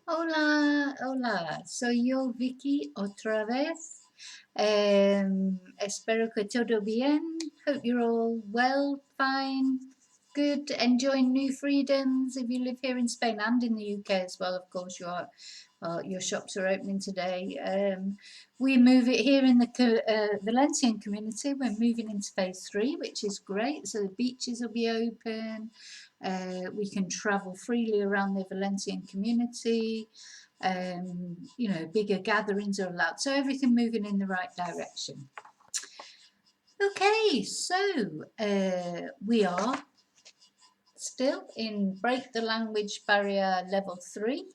Hola, hola, soy yo, Vicky, otra vez. Espero que todo bien. Hope you're all well, fine, good, enjoying new freedoms if you live here in Spain and in the UK as well. Of course, your shops are opening today. We move it here in the Valencian community. We're moving into phase 3, which is great. So the beaches will be open. We can travel freely around the Valencian community. Bigger gatherings are allowed. So everything moving in the right direction. Okay, so we are still in Break the Language Barrier Level 3.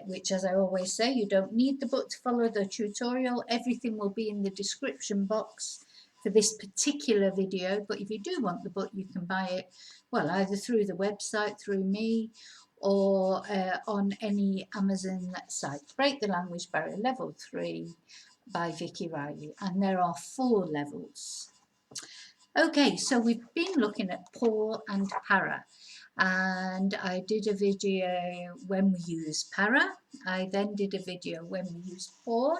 Which, as I always say, you don't need the book to follow the tutorial. Everything will be in the description box for this particular video, but if you do want the book, you can buy it, well, either through the website, through me, or on any Amazon site. Break the Language Barrier Level 3 by Vicki Riley, and there are 4 levels. Okay, so we've been looking at pour and para, and I did a video when we use para. I then did a video when we use pour,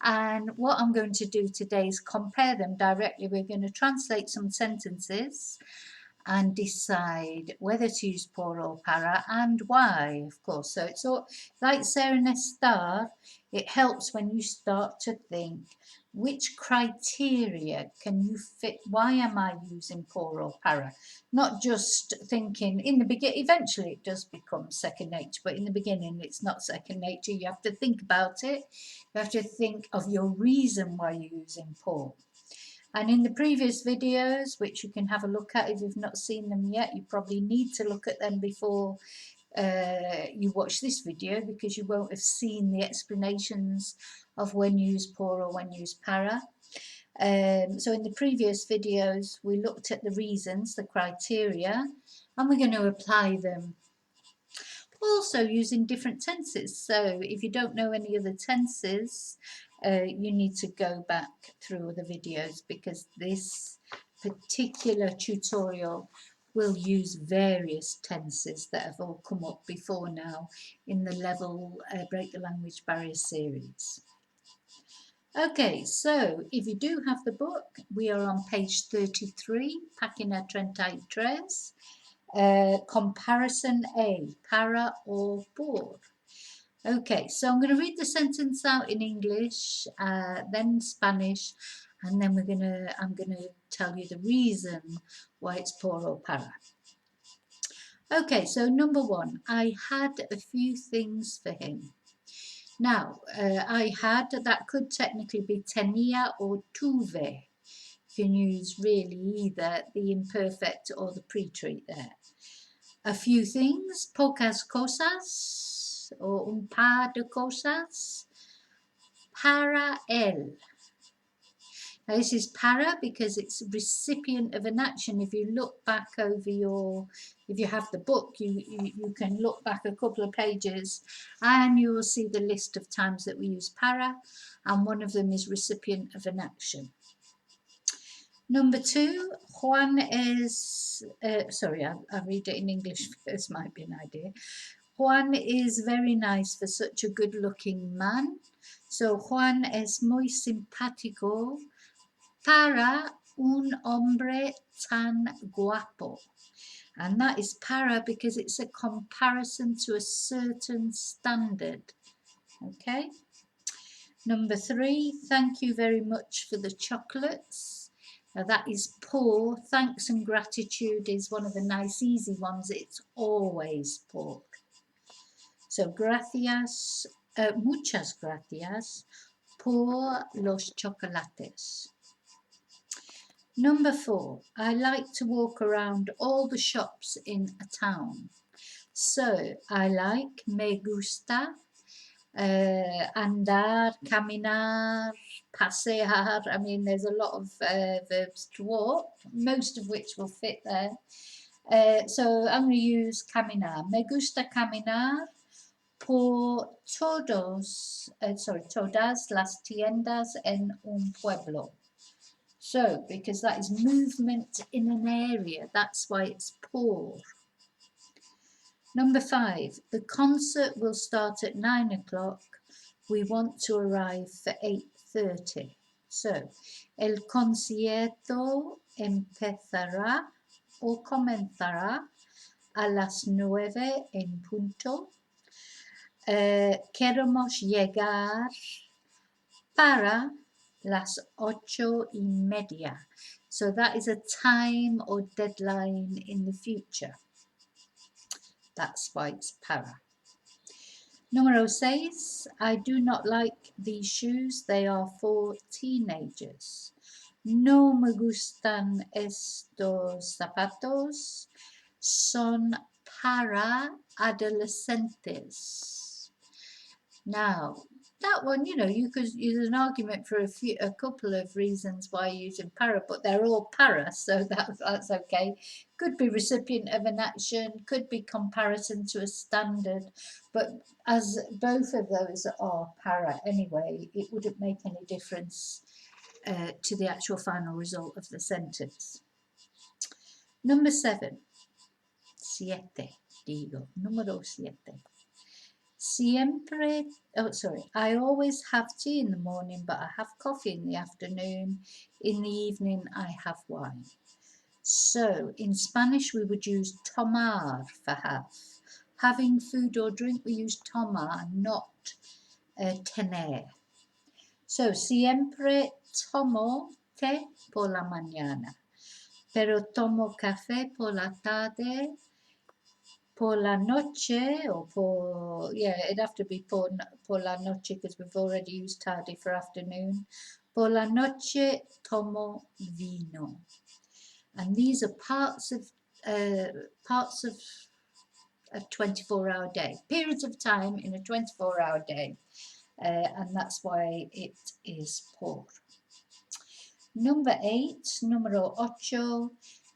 and what I'm going to do today is compare them directly. We're going to translate some sentences and decide whether to use pour or para and why, of course. So it's all like ser and estar. It helps when you start to think, which criteria can you fit? Why am I using pour or para? Not just thinking in the beginning. Eventually it does become second nature, but in the beginning it's not second nature. You have to think about it. You have to think of your reason why you're using pour. And in the previous videos, which you can have a look at if you've not seen them yet, you probably need to look at them before you watch this video, because you won't have seen the explanations of when you use pour or when you use para. So in the previous videos, we looked at the reasons, the criteria, and we're going to apply them. Also using different tenses. So if you don't know any other tenses, you need to go back through the videos, because this particular tutorial will use various tenses that have all come up before now in the level Break the Language Barrier series. Okay, so if you do have the book, we are on page 33, Página 33. Comparison A, para or por. Okay, so I'm going to read the sentence out in English, then Spanish, and then I'm gonna tell you the reason why it's por or para. Okay, so number 1, I had a few things for him. Now, I had, that could technically be tenía or tuve. You can use really either the imperfect or the pre-treat there. A few things, pocas cosas, or un par de cosas, para él. Now this is para because it's recipient of an action. If you look back over if you have the book, you can look back a couple of pages and you will see the list of times that we use para, and one of them is recipient of an action. Number 2, Juan is, I'll read it in English first, might be an idea. Juan is very nice for such a good-looking man. So Juan es muy simpático para un hombre tan guapo. And that is para because it's a comparison to a certain standard. Okay. Number 3, thank you very much for the chocolates. Now that is por. Thanks and gratitude is one of the nice easy ones. It's always por. So gracias, muchas gracias por los chocolates. Number 4, I like to walk around all the shops in a town. So I like, me gusta, andar, caminar, pasear. I mean, there's a lot of verbs to walk, most of which will fit there. So I'm going to use caminar. Me gusta caminar por todas las tiendas en un pueblo. So, because that is movement in an area, that's why it's por. Number 5, the concert will start at 9 o'clock. We want to arrive for 8:30. So, el concierto empezará o comenzará a las 9 en punto. Queremos llegar para las 8:30. So that is a time or deadline in the future. That's why it's para. Número 6. I do not like these shoes. They are for teenagers. No me gustan estos zapatos. Son para adolescentes. Now, that one, you could use an argument for a couple of reasons why you're using para, but they're all para, so that's okay. Could be recipient of an action, could be comparison to a standard, but as both of those are para anyway, it wouldn't make any difference to the actual final result of the sentence. Number 7. Siete, número 7. I always have tea in the morning, but I have coffee in the afternoon. In the evening, I have wine. So, in Spanish, we would use tomar for have. Having food or drink, we use tomar, not tener. So, siempre tomo té por la mañana, pero tomo café por la tarde. Por la noche, it'd have to be por la noche because we've already used tarde for afternoon. Por la noche tomo vino. And these are parts of a 24-hour day, periods of time in a 24-hour day. And that's why it is por. Number 8, número 8.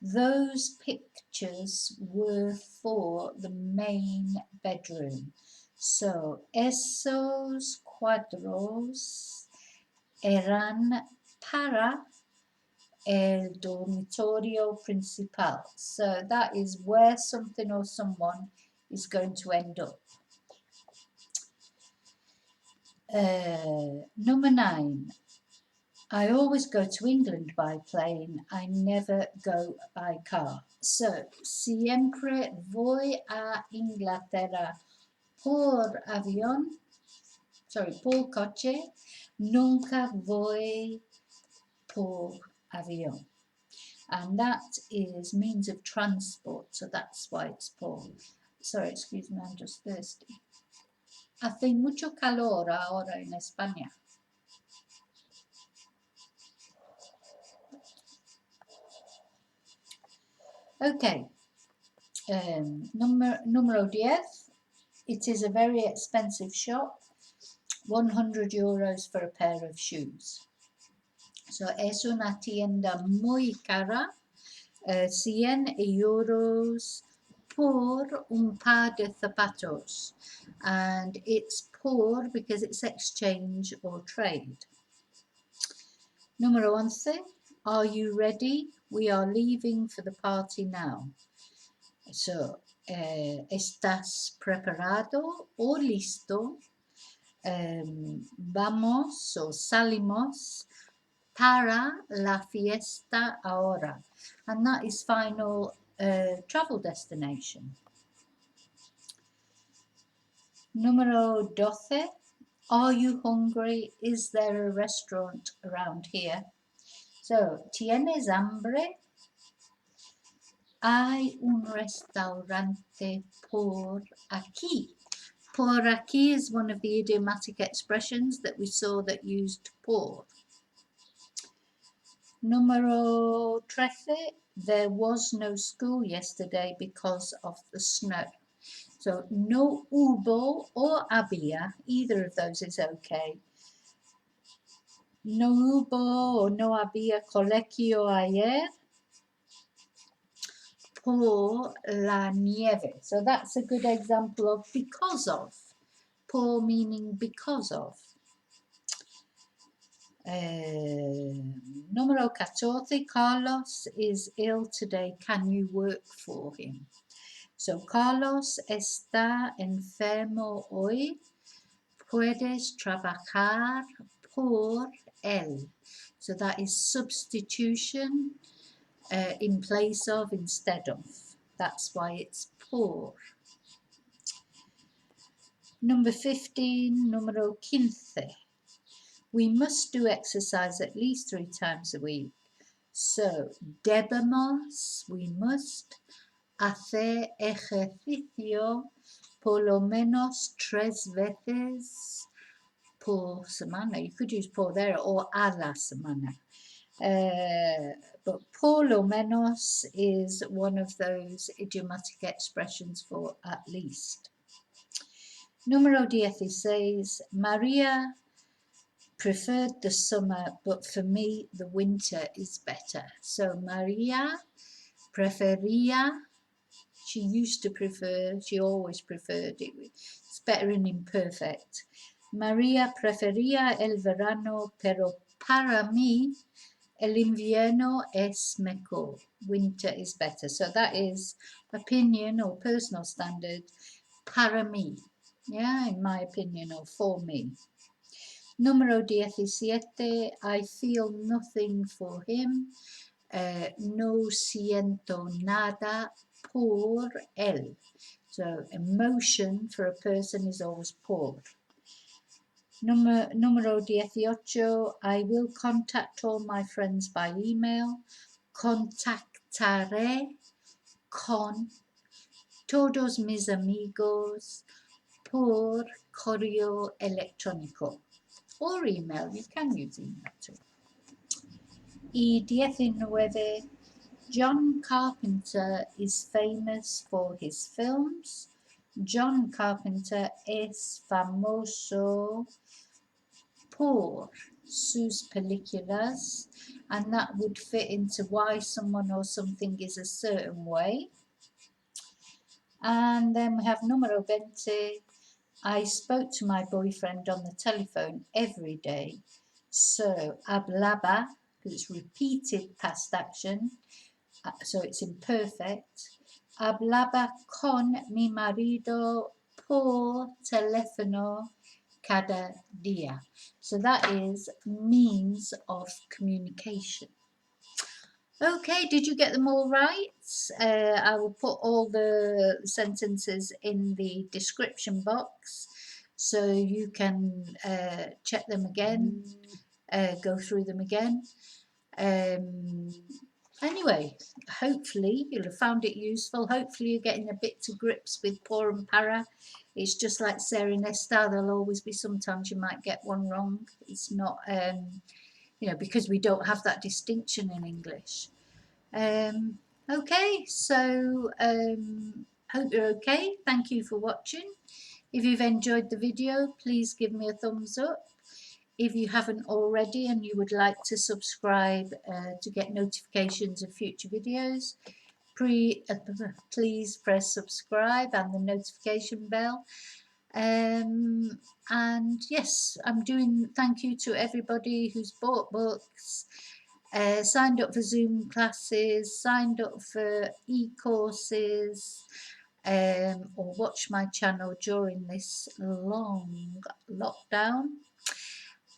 Those pictures were for the main bedroom. So, esos cuadros eran para el dormitorio principal. So, that is where something or someone is going to end up. Number 9. I always go to England by plane. I never go by car. So, siempre voy a Inglaterra por coche. Nunca voy por avión. And that is means of transport. So that's why it's por. Sorry, excuse me, I'm just thirsty. Hace mucho calor ahora en España. Okay, numero 10. It is a very expensive shop. 100 euros for a pair of shoes. So es una tienda muy cara. 100 euros por un par de zapatos. And it's por because it's exchange or trade. Número 11. Are you ready? We are leaving for the party now. So, ¿estás preparado o listo? Vamos o salimos para la fiesta ahora. And that is final travel destination. Número 12. Are you hungry? Is there a restaurant around here? So, ¿tienes hambre? Hay un restaurante por aquí. Por aquí is one of the idiomatic expressions that we saw that used por. Número 13. There was no school yesterday because of the snow. So, no hubo or había, either of those is okay. No hubo or no había colegio ayer por la nieve. So that's a good example of because of. Por meaning because of. Número 14. Carlos is ill today. Can you work for him? So Carlos está enfermo hoy. Puedes trabajar por él. So that is substitution in place of, instead of. That's why it's por. Number 15, número 15. We must do exercise at least 3 times a week. So, debemos, we must, hacer ejercicio por lo menos 3 veces por semana. You could use por there, or a la semana. But por lo menos is one of those idiomatic expressions for at least. Número 16. Maria preferred the summer, but for me the winter is better. So Maria prefería, she used to prefer, she always preferred it. It's better in imperfect. María prefería el verano, pero para mí el invierno es mejor. Winter is better. So that is opinion or personal standard. Para mí. Yeah, in my opinion, or for me. Número 17. I feel nothing for him. No siento nada por él. So emotion for a person is always por. Número 18. I will contact all my friends by email. Contactaré con todos mis amigos por correo electrónico. Or email, you can use email too. Y 19. John Carpenter is famous for his films. John Carpenter es famoso por sus películas, and that would fit into why someone or something is a certain way. And then we have número 20. I spoke to my boyfriend on the telephone every day. So hablaba, because it's repeated past action, so it's imperfect. Hablaba con mi marido por teléfono cada día. So that is means of communication. Okay, did you get them all right? I will put all the sentences in the description box so you can check them again, go through them again. Anyway, hopefully you'll have found it useful. Hopefully you're getting a bit to grips with por and para. It's just like ser and estar. There'll always be sometimes you might get one wrong. It's not, because we don't have that distinction in English. Okay, so hope you're okay. Thank you for watching. If you've enjoyed the video, please give me a thumbs up. If you haven't already and you would like to subscribe to get notifications of future videos, please press subscribe and the notification bell. And yes, thank you to everybody who's bought books, signed up for Zoom classes, signed up for e-courses, or watched my channel during this long lockdown.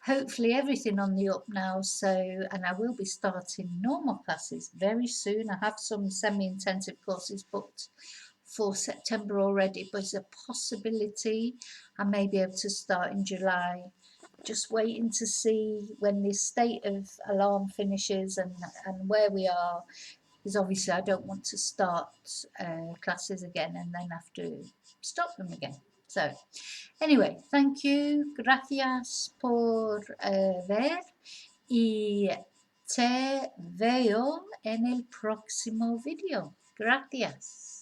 Hopefully everything on the up now, and I will be starting normal classes very soon. I have some semi-intensive courses booked for September already, but it's a possibility I may be able to start in July. Just waiting to see when this state of alarm finishes and where we are, because obviously I don't want to start classes again and then have to stop them again. So anyway, thank you, gracias por ver, y te veo en el próximo video. Gracias.